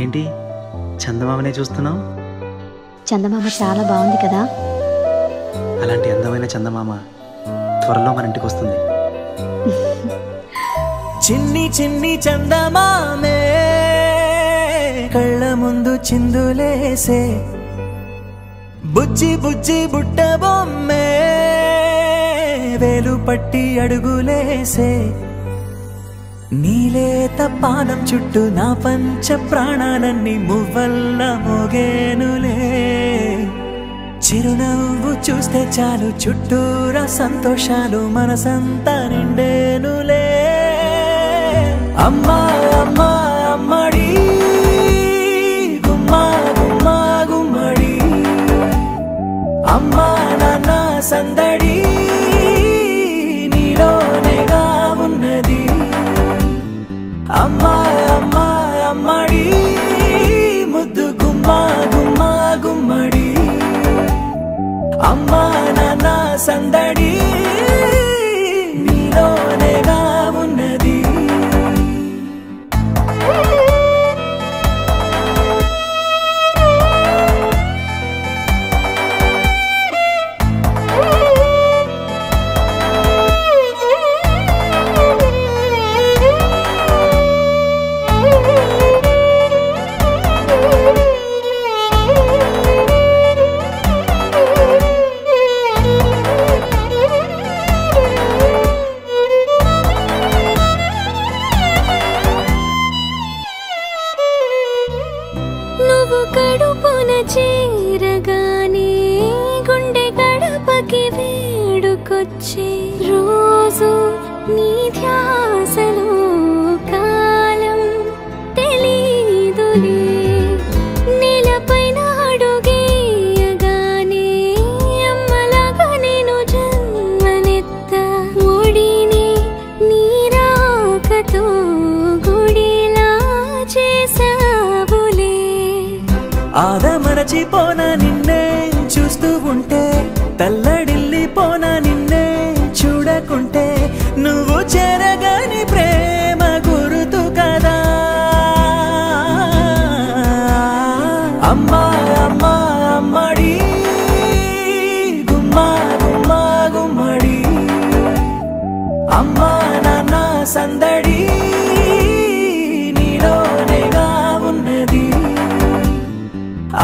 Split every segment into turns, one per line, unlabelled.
ఏంటి చందమామనే చూస్తున్నావు?
చందమామ చాలా బాగుంది కదా.
అలాంటి అందమైన చందమామ త్వరలో మన ఇంటికి వస్తుంది.
చిన్ని చిన్ని చందమామే కళ్ళ ముందు చిందులేసే, బుజ్జి బుజ్జి బుట్ట బొమ్మే వేలు పట్టి అడుగులేసే, నీలేత పానం చుట్టూ నా పంచ ప్రాణాలన్నీ మువ్వల్ల మోగేనులే. చిరునవ్వు చూస్తే చాలు చుట్టూరా సంతోషాలు మనసంతా నిండేనులే. అమ్మా అమ్మా అమ్మడి గుమ్మా గుమ్మా గుమ్మడి, అమ్మా నాన్న సందడి నీలోనేగా ఉన్నది. అమ్మా అమ్మా అమ్మడి ముద్దు గుమ్మా గుమ్మా గుమ్మడి, అమ్మా నాన్న సందడి నీలోనేగా ఉన్నది.
నువ్వు కడుపున చేరగానే గుండె గడపకి వేడుకొచ్చే రోజు నీ ధ్యాసలో కాలం తెలీదులే. నేలపైన అడుగేయగానే అమ్మలాగా నేను జన్మనెత్త, ఒడిని నీ రాకతో గుడిలా చేసావులే.
ఆదమరచిపోనా నిన్నే చూస్తూ ఉంటే, తల్లడిల్లిపోనా నిన్నే చూడకుంటే, నువ్వు చెరగని ప్రేమ గురుతు కదా. అమ్మా అమ్మా అమ్మడి గుమ్మా గుమ్మా గుమ్మడి, అమ్మా నాన్న సందడి నీలోనేగా ఉన్నది.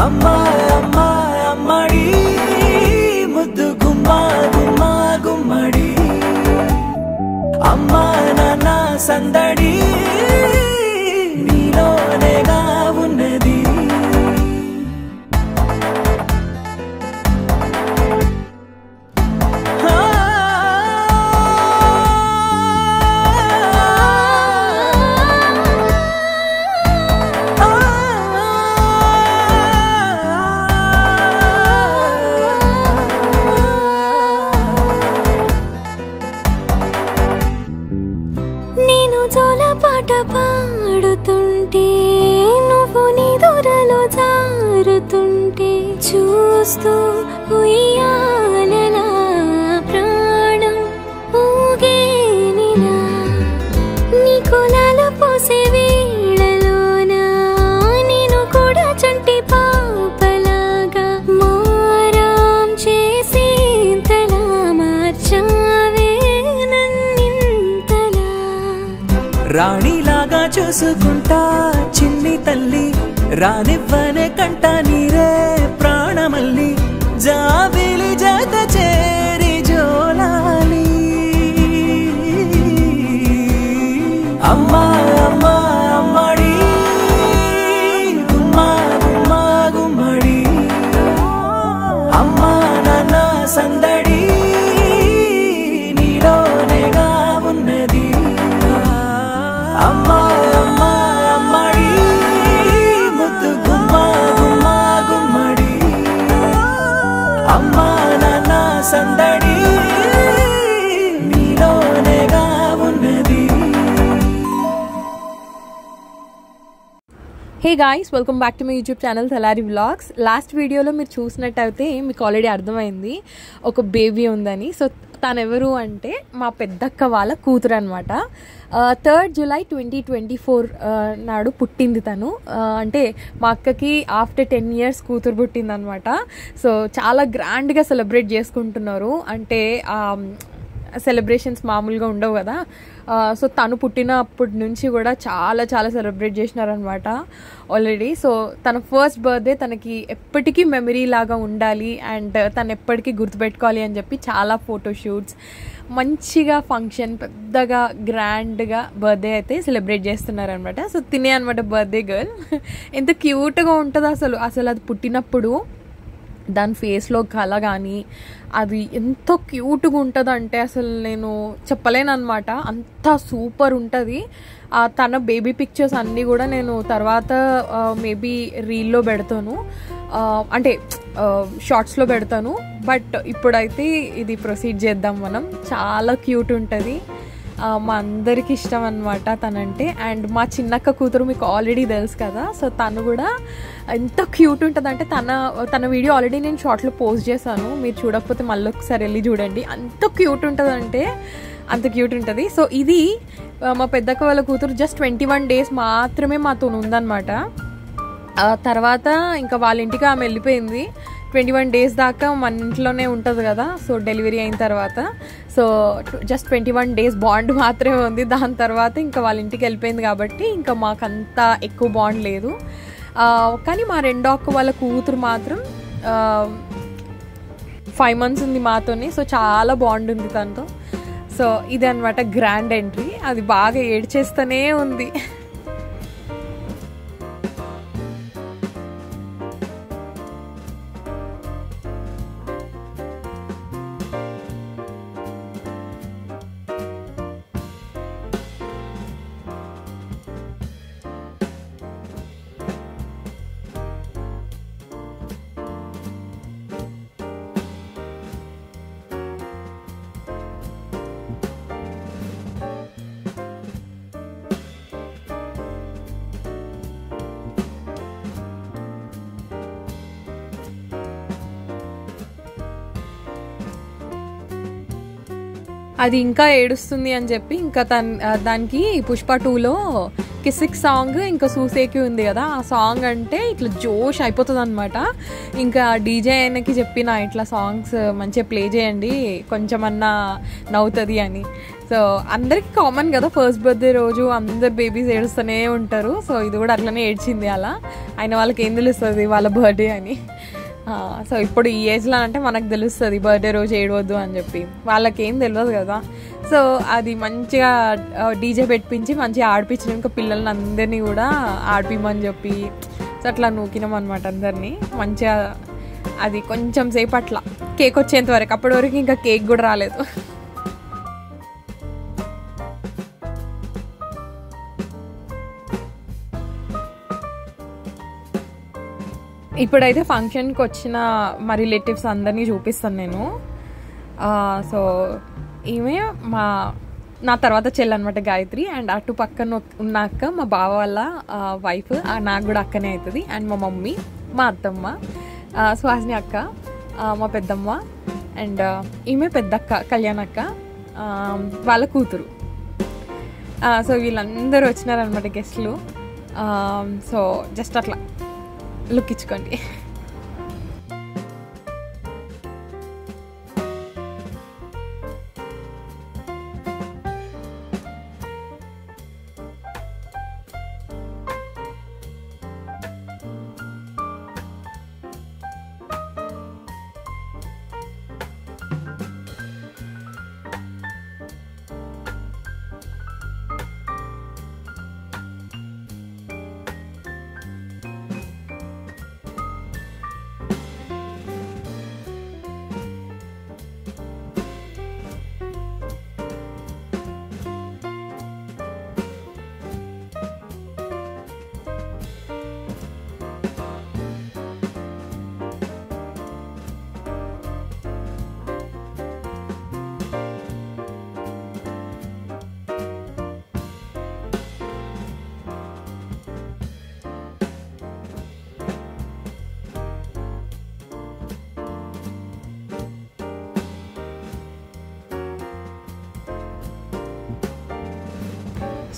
అమ్మా అమ్మా అమ్మడి ముద్దు గుమ్మా గుమ్మా గుమ్మడి, అమ్మా నాన్న సందడి నీలోనేగా ఉన్నది.
నేను జోలపాట పాడుతుంటే, నువ్వు నీ దూరలో జారుతుంటే, చూస్తూ ఉయ్యాలలా ప్రాణం ఊగేనిలా. నీ కులాల పోసే వేళలోనా నేను కూడా చంటి పాపలాగా మారాం చేసేంతలా మార్చావే నన్నింతలా.
రాణిలాగా చూసుకుంటా చిన్ని తల్లి, రానివ్వనే కంట నీరే ప్రాణమల్లి, జాబిలి జత చేరి జోలాలి. అమ్మా అమ్మా అమ్మడి గుమ్మా గుమ్మా గుమ్మడి, అమ్మా నాన్న సందడి నీలోనేగా ఉన్నది. అమ్మా అమ్మా అమ్మడి ముద్దు గుమ్మా గుమ్మా గుమ్మడి, అమ్మా నాన్న సందడి నీలోనేగా ఉన్నది.
Hey guys, welcome back to my YouTube channel Talari vlogs. Last వీడియోలో మీరు చూసినట్టయితే మీకు ఆల్రెడీ అర్థమైంది ఒక బేబీ ఉందని. సో తను ఎవరు అంటే మా పెద్దక్క వాళ్ళ కూతురు అనమాట. 3rd July 2024 నాడు పుట్టింది తను. అంటే మా అక్కకి ఆఫ్టర్ 10 years కూతురు పుట్టిందనమాట. సో చాలా గ్రాండ్గా సెలబ్రేట్ చేసుకుంటున్నారు. అంటే సెలబ్రేషన్స్ మామూలుగా ఉండవు కదా. సో తను పుట్టినప్పటి నుంచి కూడా చాలా చాలా సెలబ్రేట్ చేసినారనమాట ఆల్రెడీ. సో తన ఫస్ట్ బర్త్డే తనకి ఎప్పటికీ మెమరీ లాగా ఉండాలి అండ్ తను ఎప్పటికీ గుర్తుపెట్టుకోవాలి అని చెప్పి చాలా ఫోటోషూట్స్, మంచిగా ఫంక్షన్, పెద్దగా గ్రాండ్గా బర్త్డే అయితే సెలబ్రేట్ చేస్తున్నారనమాట. సో తినే అనమాట బర్త్డే గర్ల్. ఎంత క్యూట్గా ఉంటుందో అసలు అది పుట్టినప్పుడు దాని ఫేస్లో కళ కానీ అది ఎంత క్యూట్గా ఉంటుంది అంటే అసలు నేను చెప్పలేను అనమాట. అంత సూపర్ ఉంటుంది. తన బేబీ పిక్చర్స్ అన్నీ కూడా నేను తర్వాత మేబీ రీల్లో పెడతాను, అంటే షార్ట్స్లో పెడతాను. బట్ ఇప్పుడైతే ఇది ప్రొసీడ్ చేద్దాం మనం. చాలా క్యూట్ ఉంటుంది, మా అందరికి ఇష్టం అనమాట తనంటే. అండ్ మా చిన్నక్క కూతురు మీకు ఆల్రెడీ తెలుసు కదా. సో తను కూడా ఎంత క్యూట్ ఉంటుంది అంటే తన వీడియో ఆల్రెడీ నేను షార్ట్లో పోస్ట్ చేశాను. మీరు చూడకపోతే మళ్ళీ ఒకసారి వెళ్ళి చూడండి. అంత క్యూట్ ఉంటుంది అంటే అంత క్యూట్ ఉంటుంది. సో ఇది మా పెద్దక్క వాళ్ళ కూతురు జస్ట్ 21 days మాత్రమే మాతో ఉందన్నమాట. తర్వాత ఇంకా వాళ్ళ ఇంటికి ఆమె వెళ్ళిపోయింది. 21 days దాకా మన ఇంట్లోనే ఉంటుంది కదా. సో డెలివరీ అయిన తర్వాత సో జస్ట్ 21 days బాండ్ మాత్రమే ఉంది. దాని తర్వాత ఇంకా వాళ్ళ ఇంటికి వెళ్ళిపోయింది కాబట్టి ఇంకా మాకంత ఎక్కువ బాండ్ లేదు. కానీ మా రెండో అక్క వాళ్ళ కూతురు మాత్రం 5 months ఉంది మాతోని. సో చాలా బాండ్ ఉంది తనతో. సో ఇది అనమాట గ్రాండ్ ఎంట్రీ. అది బాగా ఏడ్చేస్తూనే ఉంది. అది ఇంకా ఏడుస్తుంది అని చెప్పి ఇంకా దానికి పుష్ప 2లో కిసిక్ సాంగ్ ఇంకా సూసేకి ఉంది కదా. ఆ సాంగ్ అంటే ఇట్లా జోష్ అయిపోతుంది అనమాట. ఇంకా డీజే ఆయనకి చెప్పిన ఇట్లా సాంగ్స్ మంచిగా ప్లే చేయండి కొంచెమన్నా నవ్వుతుంది అని. సో అందరికి కామన్ కదా, ఫస్ట్ బర్త్డే రోజు అందరు బేబీస్ ఏడుస్తూనే ఉంటారు. సో ఇది కూడా అట్లనే ఏడ్చింది. అలా అయిన వాళ్ళకి ఏం తెలుస్తుంది వాళ్ళ బర్త్డే అని. సో ఇప్పుడు ఈ ఏజ్లో అంటే మనకు తెలుస్తుంది బర్త్డే రోజు ఏడవద్దు అని చెప్పి, వాళ్ళకేం తెలియదు కదా. సో అది మంచిగా డీజే పెట్టించి మంచిగా ఆడిపించినాం. ఇంకా పిల్లల్ని అందరినీ కూడా ఆడిపిమని చెప్పి సో అట్లా నూకినాం అనమాట అందరినీ మంచిగా. అది కొంచెం సేపు అట్లా కేక్ వచ్చేంత వరకు, అప్పటి వరకు ఇంకా కేక్ కూడా రాలేదు. ఇప్పుడైతే ఫంక్షన్కి వచ్చిన మా రిలేటివ్స్ అందరినీ చూపిస్తాను నేను. సో ఈమె నా తర్వాత చెల్లి అనమాట గాయత్రి. అండ్ అటు పక్కన ఉన్న అక్క మా బావ వాళ్ళ వైఫ్, నాకు కూడా అక్కనే అవుతుంది. అండ్ మా మమ్మీ, మా అత్తమ్మ, సుహాసిని అక్క, మా పెద్దమ్మ, అండ్ ఈమె పెద్దక్క కళ్యాణ్ అక్క వాళ్ళ కూతురు. సో వీళ్ళందరూ వచ్చినారనమాట గెస్ట్లు. సో జస్ట్ అట్లా లుక్ ఇచ్చుకోండి.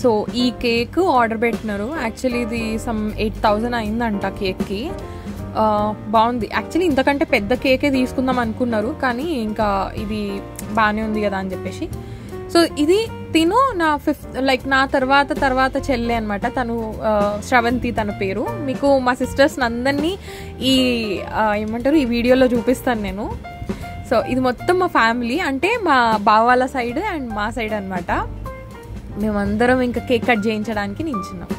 సో ఈ కేక్ ఆర్డర్ పెట్టినారు. యాక్చువల్లీ ఇది సమ్ 8,000 అయిందంట కేక్కి. బాగుంది. యాక్చువల్లీ ఇంతకంటే పెద్ద కేకే తీసుకుందాం అనుకున్నారు, కానీ ఇంకా ఇది బాగానే ఉంది కదా అని చెప్పేసి. సో ఇది తిను నా 5th లైక్ నా తర్వాత చెల్లె అనమాట. తను శ్రవంతి తన పేరు. మీకు మా సిస్టర్స్ అందరినీ ఈ ఏమంటారు ఈ వీడియోలో చూపిస్తాను నేను. సో ఇది మొత్తం మా ఫ్యామిలీ, అంటే మా బావ వాళ్ళ సైడ్ అండ్ మా సైడ్ అనమాట. మేమందరం ఇంకా కేక్ కట్ చేయించడానికి నించున్నాం.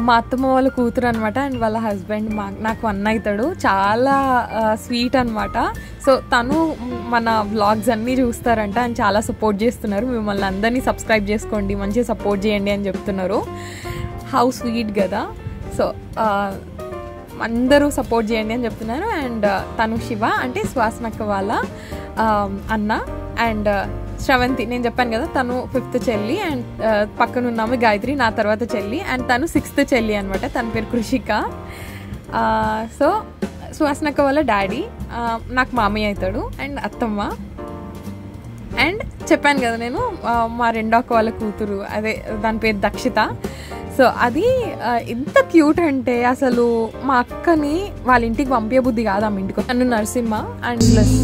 మా అత్తమ్మ వాళ్ళ కూతురు అనమాట. అండ్ వాళ్ళ హస్బెండ్ నాకు అన్న అవుతాడు. చాలా స్వీట్ అనమాట. సో తను మన వ్లాగ్స్ అన్నీ చూస్తారంట అండ్ చాలా సపోర్ట్ చేస్తున్నారు. మిమ్మల్ని అందరినీ సబ్స్క్రైబ్ చేసుకోండి, మంచిగా సపోర్ట్ చేయండి అని చెప్తున్నారు. హౌ స్వీట్ కదా. సో అందరూ సపోర్ట్ చేయండి అని చెప్తున్నారు. అండ్ తను శివ అంటే శ్వాసనక్క వాళ్ళ అన్న. అండ్ శ్రవంతి నేను చెప్పాను కదా, తను 5th చెల్లి. అండ్ పక్కన ఉన్నాము గాయత్రి, నా తర్వాత చెల్లి. అండ్ తను 6th చెల్లి అనమాట. తన పేరు కృషిక. సో సుహాసనక్క వాళ్ళ డాడీ నాకు మామయ్య అవుతాడు. అండ్ అత్తమ్మ. అండ్ చెప్పాను కదా నేను మా రెండో అక్క వాళ్ళ కూతురు, అదే దాని పేరు దక్షిత. సో అది ఎంత క్యూట్ అంటే అసలు మా అక్కని వాళ్ళ ఇంటికి పంపే బుద్ధి కాదు ఆమె ఇంటికి. నన్ను నరసింహ అండ్ ప్లస్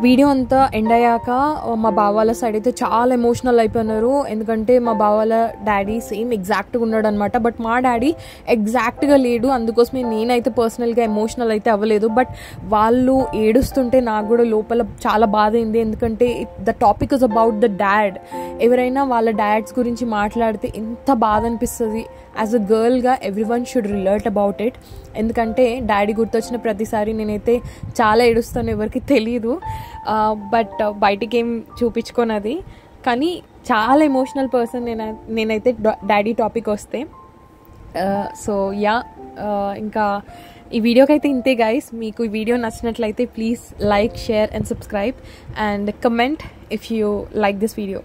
వీడియో అంతా ఎండ్ అయ్యాక మా బావ వాళ్ళ సైడ్ అయితే చాలా ఎమోషనల్ అయిపోయినారు. ఎందుకంటే మా బావ వాళ్ళ డాడీ సేమ్ ఎగ్జాక్ట్గా ఉన్నాడు అనమాట. బట్ మా డాడీ ఎగ్జాక్ట్గా లేడు, అందుకోసమే నేనైతే పర్సనల్గా ఎమోషనల్ అయితే అవ్వలేదు. బట్ వాళ్ళు ఏడుస్తుంటే నాకు కూడా లోపల చాలా బాధ అయింది. ఎందుకంటే the topic is about the dad. ఎవరైనా వాళ్ళ డాడ్స్ గురించి మాట్లాడితే ఎంత బాధ అనిపిస్తుంది. యాజ్ అ గర్ల్గా everyone should relate about it. ఎందుకంటే డాడీ గుర్తొచ్చిన ప్రతిసారి నేనైతే చాలా ఏడుస్తాను, ఎవరికి తెలియదు. బట్ బయటికి ఏం చూపించుకోనది, కానీ చాలా ఎమోషనల్ పర్సన్ నేనైతే డాడీ టాపిక్ వస్తే. సో యా, ఇంకా ఈ వీడియోకి అయితే ఇంతే గైస్. మీకు ఈ వీడియో నచ్చినట్లయితే please like, share and subscribe and comment if you like this video.